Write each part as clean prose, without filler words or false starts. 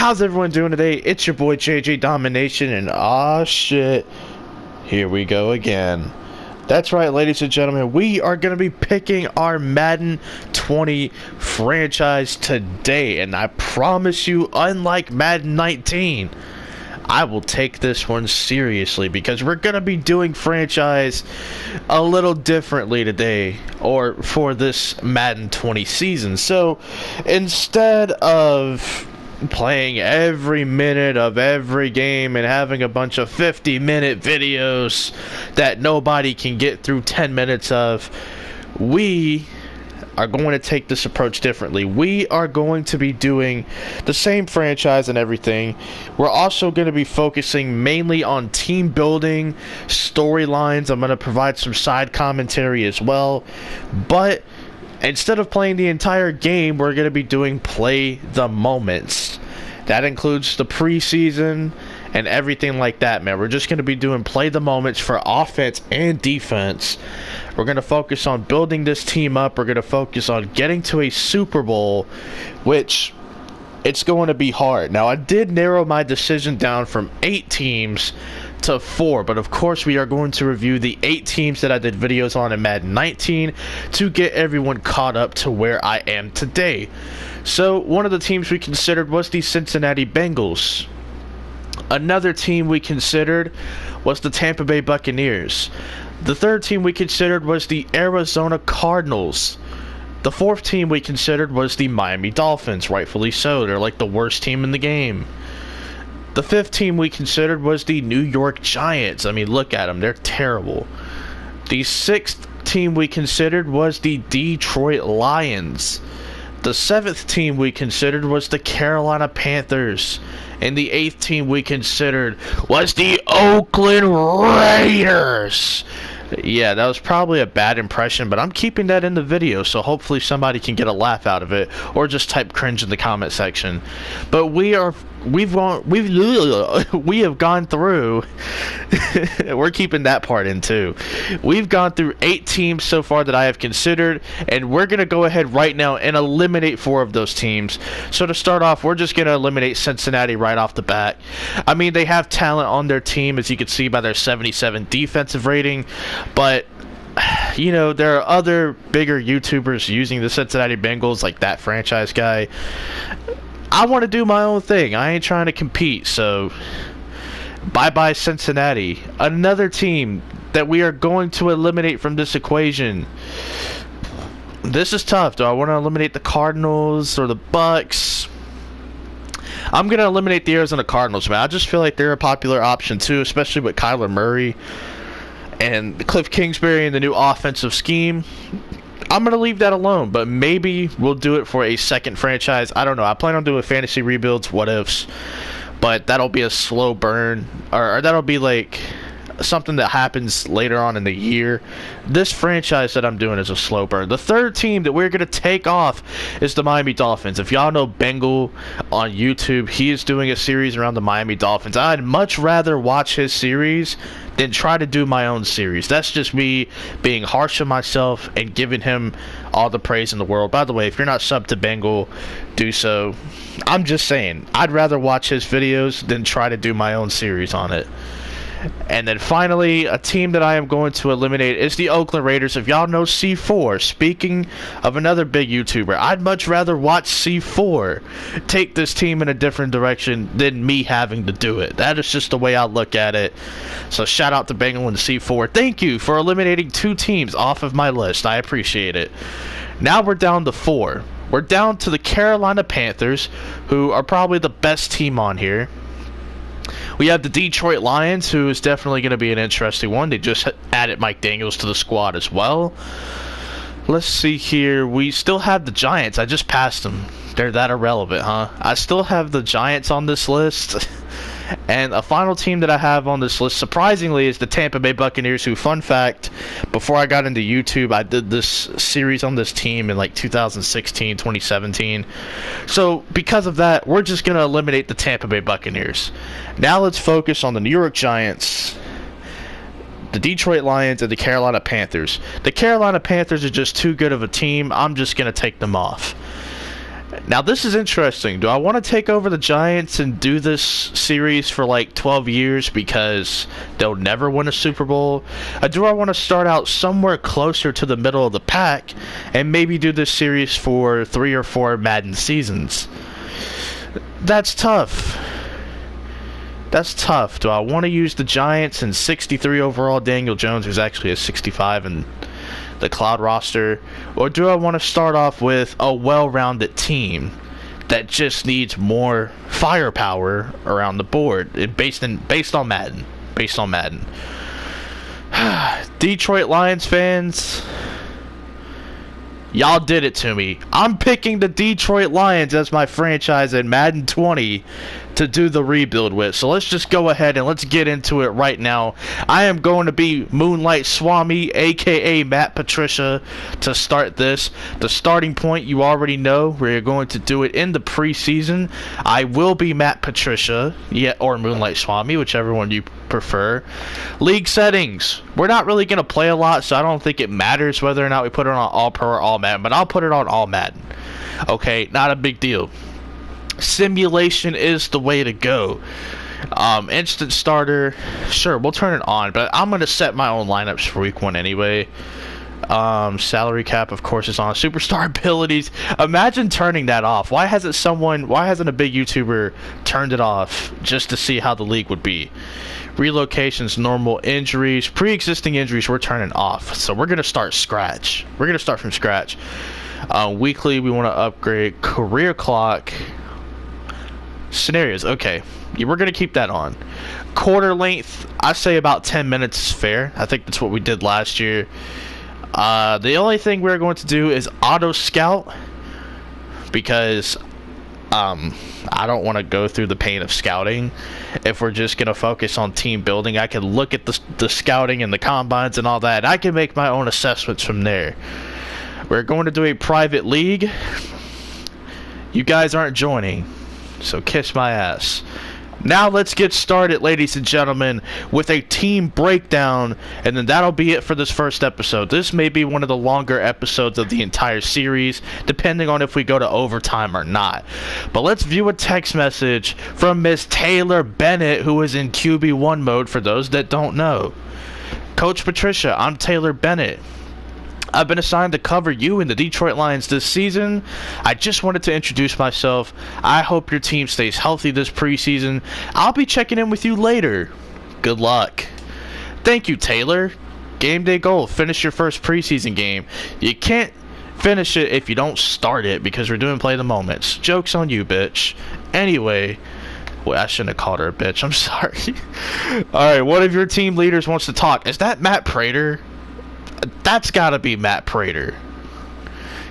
How's everyone doing today? It's your boy JJ Domination, and ah shit, here we go again. That's right, ladies and gentlemen, we are going to be picking our Madden 20 franchise today, and I promise you, unlike Madden 19, I will take this one seriously because we're going to be doing franchise a little differently today, or for this Madden 20 season. So, instead of playing every minute of every game and having a bunch of 50-minute videos that nobody can get through 10 minutes of, we are going to take this approach differently. We are going to be doing the same franchise and everything. We're also going to be focusing mainly on team building, storylines. I'm going to provide some side commentary as well, but instead of playing the entire game, we're going to be doing play the moments. That includes the preseason and everything like that, man. We're just going to be doing play the moments for offense and defense. We're going to focus on building this team up. We're going to focus on getting to a Super Bowl, which it's going to be hard. Now, I did narrow my decision down from 8 teams to 4, but of course we are going to review the 8 teams that I did videos on in Madden 19 to get everyone caught up to where I am today. So one of the teams we considered was the Cincinnati Bengals. Another team we considered was the Tampa Bay Buccaneers. The third team we considered was the Arizona Cardinals. The fourth team we considered was the Miami Dolphins, rightfully so. They're like the worst team in the game. The fifth team we considered was the New York Giants. I mean, look at them. They're terrible. The sixth team we considered was the Detroit Lions. The seventh team we considered was the Carolina Panthers. And the eighth team we considered was the Oakland Raiders. Yeah, that was probably a bad impression, but I'm keeping that in the video, so hopefully somebody can get a laugh out of it, or just type cringe in the comment section. But we have gone through we're keeping that part in too. We've gone through 8 teams so far that I have considered, and we're going to go ahead right now and eliminate 4 of those teams. So to start off, we're just going to eliminate Cincinnati right off the bat. I mean, they have talent on their team, as you can see by their 77 defensive rating, but you know, there are other bigger YouTubers using the Cincinnati Bengals, like that franchise guy. I want to do my own thing. I ain't trying to compete, so bye-bye Cincinnati. Another team that we are going to eliminate from this equation. This is tough. Do I want to eliminate the Cardinals or the Bucks? I'm going to eliminate the Arizona Cardinals, man. I just feel like they're a popular option too, especially with Kyler Murray and Cliff Kingsbury and the new offensive scheme. I'm going to leave that alone, but maybe we'll do it for a second franchise. I don't know. I plan on doing fantasy rebuilds, what ifs, but that'll be a slow burn, or that'll be like something that happens later on in the year. This franchise that I'm doing is a slow burn. The third team that we're going to take off is the Miami Dolphins. If y'all know Bengal on YouTube, he is doing a series around the Miami Dolphins. I'd much rather watch his series than try to do my own series. That's just me being harsh on myself and giving him all the praise in the world. By the way, if you're not subbed to Bengal, do so. I'm just saying, I'd rather watch his videos than try to do my own series on it. And then finally, a team that I am going to eliminate is the Oakland Raiders. If y'all know C4, speaking of another big YouTuber, I'd much rather watch C4 take this team in a different direction than me having to do it. That is just the way I look at it. So shout out to Bengal and C4. Thank you for eliminating 2 teams off of my list. I appreciate it. Now we're down to 4. We're down to the Carolina Panthers, who are probably the best team on here. We have the Detroit Lions, who is definitely going to be an interesting one. They just added Mike Daniels to the squad as well. Let's see here. We still have the Giants. I just passed them. They're that irrelevant, huh? I still have the Giants on this list. And a final team that I have on this list, surprisingly, is the Tampa Bay Buccaneers, who, fun fact, before I got into YouTube, I did this series on this team in like 2016, 2017. So because of that, we're just going to eliminate the Tampa Bay Buccaneers. Now let's focus on the New York Giants, the Detroit Lions, and the Carolina Panthers. The Carolina Panthers are just too good of a team. I'm just going to take them off. Now this is interesting. Do I want to take over the Giants and do this series for like 12 years because they'll never win a Super Bowl? Or do I want to start out somewhere closer to the middle of the pack and maybe do this series for 3 or 4 Madden seasons? That's tough. That's tough. Do I want to use the Giants and 63 overall Daniel Jones, who's actually a 65 in the cloud roster, or do I want to start off with a well-rounded team that just needs more firepower around the board, based on Madden? Detroit Lions fans, y'all did it to me. I'm picking the Detroit Lions as my franchise in Madden 20 to do the rebuild with. So let's just go ahead and let's get into it right now. I am going to be Moonlight Swami, aka Matt Patricia, to start this. The starting point you already know. We're going to do it in the preseason. I will be Matt Patricia, or Moonlight Swami, whichever one you prefer. League settings. We're not really going to play a lot, so I don't think it matters whether or not we put it on All Pro or All Madden, but I'll put it on All Madden. Okay, not a big deal. Simulation is the way to go. Instant starter, sure, we'll turn it on, but I'm going to set my own lineups for week 1 anyway. Salary cap, of course, is on. Superstar abilities, imagine turning that off. Why hasn't a big YouTuber turned it off just to see how the league would be? Relocations, normal injuries, pre-existing injuries, we're turning off. So we're going to start from scratch. Weekly, we want to upgrade career clock. Scenarios, okay, we're going to keep that on. Quarter length, I say about 10 minutes is fair. I think that's what we did last year. The only thing we're going to do is auto scout, because I don't want to go through the pain of scouting. If we're just going to focus on team building, I can look at the scouting and the combines and all that, and I can make my own assessments from there. We're going to do a private league. You guys aren't joining, so kiss my ass. Now let's get started, ladies and gentlemen, with a team breakdown, and then that'll be it for this first episode. This may be one of the longer episodes of the entire series, depending on if we go to overtime or not. But let's view a text message from Miss Taylor Bennett, who is in QB1 mode, for those that don't know. Coach Patricia, I'm Taylor Bennett. I've been assigned to cover you in the Detroit Lions this season. I just wanted to introduce myself. I hope your team stays healthy this preseason. I'll be checking in with you later. Good luck. Thank you, Taylor. Game day goal, finish your first preseason game. You can't finish it if you don't start it, because we're doing play the moments. Joke's on you, bitch. Anyway, well, I shouldn't have called her a bitch. I'm sorry. Alright, one of your team leaders wants to talk. Is that Matt Prater? That's gotta be Matt Prater.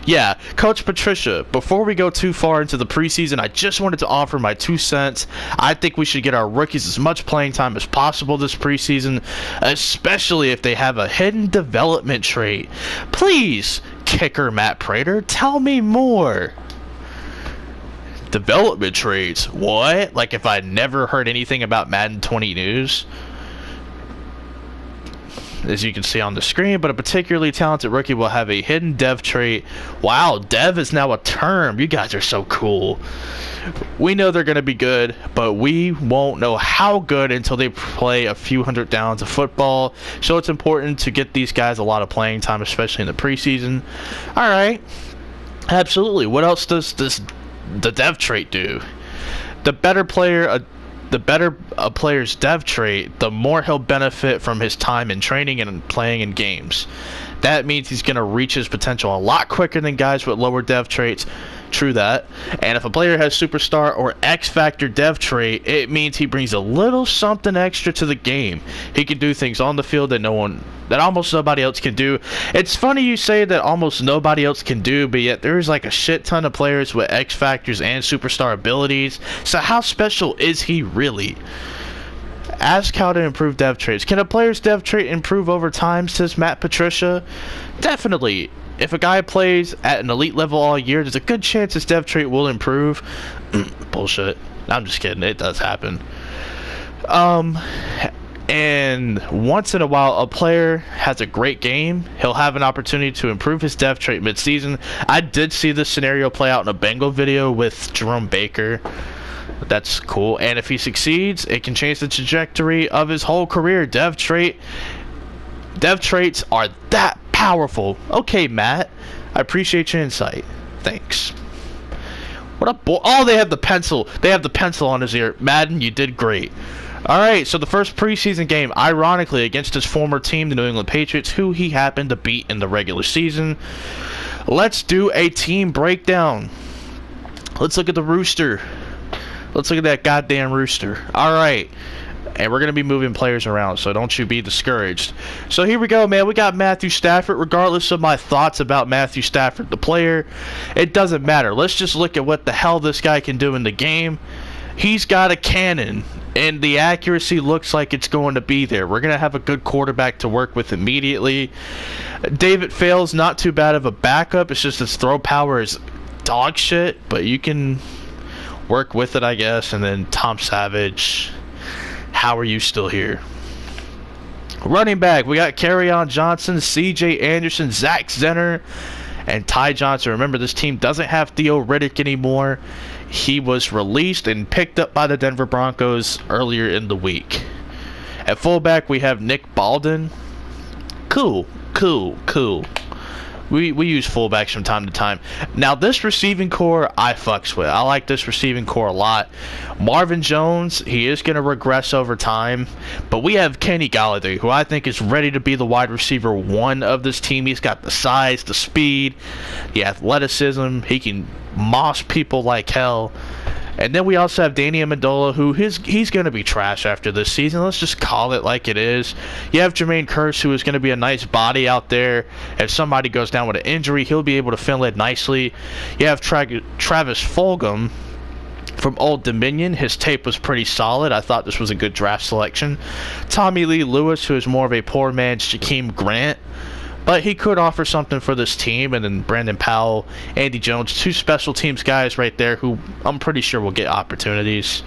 Yeah, Coach Patricia, before we go too far into the preseason, I just wanted to offer my 2 cents. I think we should get our rookies as much playing time as possible this preseason, especially if they have a hidden development trait. Please, kicker Matt Prater, tell me more. Development traits? What? Like if I never heard anything about Madden 20 news? As you can see on the screen, but a particularly talented rookie will have a hidden dev trait. Wow, dev is now a term. You guys are so cool. We know they're going to be good, but we won't know how good until they play a few hundred downs of football. So it's important to get these guys a lot of playing time, especially in the preseason. All right. Absolutely. What else does the dev trait do? The better a player's dev trait, the more he'll benefit from his time in training and playing in games. That means he's going to reach his potential a lot quicker than guys with lower dev traits. True that. And if a player has superstar or X Factor dev trait, it means he brings a little something extra to the game. He can do things on the field that almost nobody else can do. It's funny you say that almost nobody else can do, but yet there's like a shit ton of players with X Factors and superstar abilities. So how special is he really? Ask how to improve dev traits. Can a player's dev trait improve over time, says Matt Patricia? Definitely. If a guy plays at an elite level all year, there's a good chance his dev trait will improve. Bullshit. I'm just kidding. It does happen. And once in a while, a player has a great game. He'll have an opportunity to improve his depth trait mid-season. I did see this scenario play out in a Bengal video with Jerome Baker. That's cool. And if he succeeds, it can change the trajectory of his whole career. Dev traits are that powerful. Okay, Matt. I appreciate your insight. Thanks. What up, boy? Oh, they have the pencil. They have the pencil on his ear. Madden, you did great. Alright, so the first preseason game, ironically, against his former team, the New England Patriots, who he happened to beat in the regular season. Let's do a team breakdown. Let's look at the rooster. Let's look at that goddamn rooster. Alright. And we're going to be moving players around, so don't you be discouraged. So here we go, man. We got Matthew Stafford. Regardless of my thoughts about Matthew Stafford, the player, it doesn't matter. Let's just look at what the hell this guy can do in the game. He's got a cannon, and the accuracy looks like it's going to be there. We're going to have a good quarterback to work with immediately. David Fales, not too bad of a backup. It's just his throw power is dog shit, but you can work with it, I guess. And then Tom Savage, how are you still here? Running back, we got Kerryon Johnson, C.J. Anderson, Zach Zenner, and Ty Johnson. Remember, this team doesn't have Theo Riddick anymore. He was released and picked up by the Denver Broncos earlier in the week. At fullback, we have Nick Baldwin. Cool. We use fullbacks from time to time. Now, this receiving core, I fucks with. I like this receiving core a lot. Marvin Jones, he is going to regress over time. But we have Kenny Golladay, who I think is ready to be the wide receiver one of this team. He's got the size, the speed, the athleticism. He can moss people like hell. And then we also have Danny Amendola, who he's going to be trash after this season. Let's just call it like it is. You have Jermaine Kearse, who is going to be a nice body out there. If somebody goes down with an injury, he'll be able to fill it nicely. You have Travis Fulgham from Old Dominion. His tape was pretty solid. I thought this was a good draft selection. Tommy Lee Lewis, who is more of a poor man's Jakeem Grant, but he could offer something for this team. And then Brandon Powell, Andy Jones, two special teams guys right there who I'm pretty sure will get opportunities.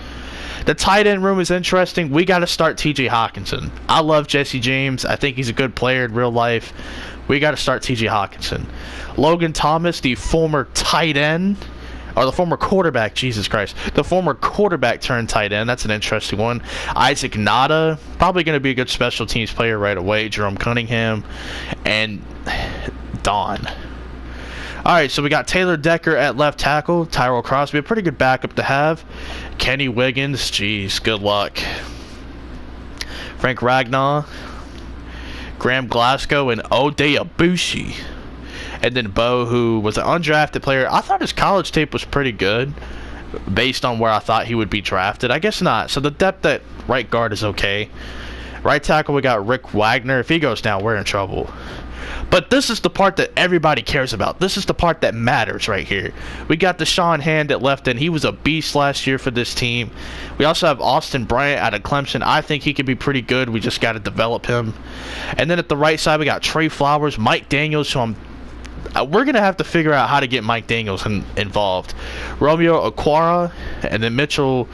The tight end room is interesting. We got to start TJ Hawkinson. I love Jesse James. I think he's a good player in real life. We got to start TJ Hawkinson. Logan Thomas, the former tight end, or the former quarterback, Jesus Christ. The former quarterback turned tight end. That's an interesting one. Isaac Nada, probably going to be a good special teams player right away. Jerome Cunningham. And Don. Alright, so we got Taylor Decker at left tackle. Tyrell Crosby, a pretty good backup to have. Kenny Wiggins, jeez, good luck. Frank Ragnar. Graham Glasgow, and Ode Abushi. And then Bo, who was an undrafted player. I thought his college tape was pretty good based on where I thought he would be drafted. I guess not. So the depth at right guard is okay. Right tackle, we got Rick Wagner. If he goes down, we're in trouble. But this is the part that everybody cares about. This is the part that matters right here. We got Deshaun Hand at left end. He was a beast last year for this team. We also have Austin Bryant out of Clemson. I think he could be pretty good. We just got to develop him. And then at the right side, we got Trey Flowers, Mike Daniels, who we're going to have to figure out how to get Mike Daniels involved. Romeo Okwara, and then Mitchell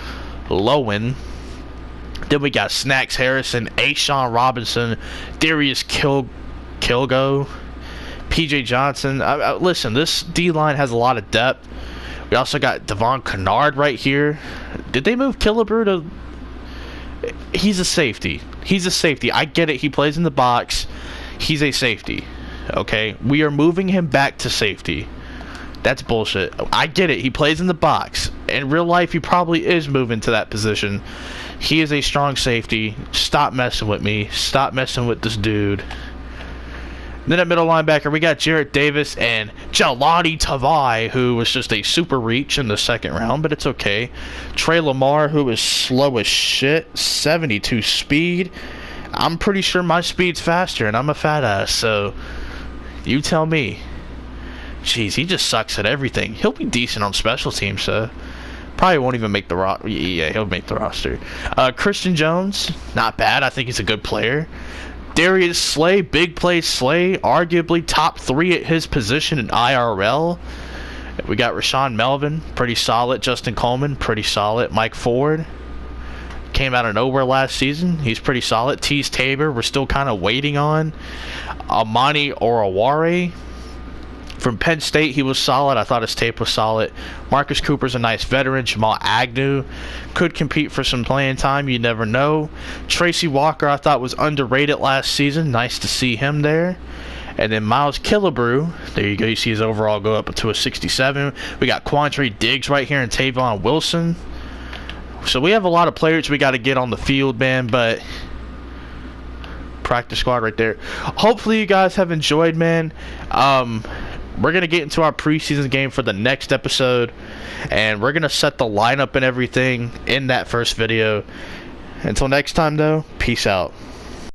Lowen. Then we got Snacks Harrison, A'Shawn Robinson, Darius Kilgo, P.J. Johnson. Listen, this D-line has a lot of depth. We also got Devon Kennard right here. Did they move Killebrew to... He's a safety. He's a safety. I get it. He plays in the box. He's a safety. Okay? We are moving him back to safety. That's bullshit. I get it. He plays in the box. In real life, he probably is moving to that position. He is a strong safety. Stop messing with me. Stop messing with this dude. Then at middle linebacker, we got Jarrett Davis and Jelani Tavai, who was just a super reach in the second round, but it's okay. Trey Lamar, who is slow as shit, 72 speed. I'm pretty sure my speed's faster, and I'm a fat ass, so you tell me. Jeez, he just sucks at everything. He'll be decent on special teams, so probably won't even make the roster. Yeah, he'll make the roster. Christian Jones, not bad. I think he's a good player. Darius Slay, big play Slay, arguably top 3 at his position in IRL. We got Rashawn Melvin, pretty solid. Justin Coleman, pretty solid. Mike Ford. came out of nowhere last season. He's pretty solid. Tease Tabor, we're still kind of waiting on. Amani Oruwariye from Penn State, he was solid. I thought his tape was solid. Marcus Cooper's a nice veteran. Jamal Agnew could compete for some playing time. You never know. Tracy Walker, I thought, was underrated last season. Nice to see him there. And then Miles Killebrew, there you go. You see his overall go up to a 67. We got Quandre Diggs right here and Tavon Wilson. So we have a lot of players we got to get on the field, man, but practice squad right there. Hopefully you guys have enjoyed, man. We're going to get into our preseason game for the next episode, and we're going to set the lineup and everything in that first video. Until next time, though, peace out.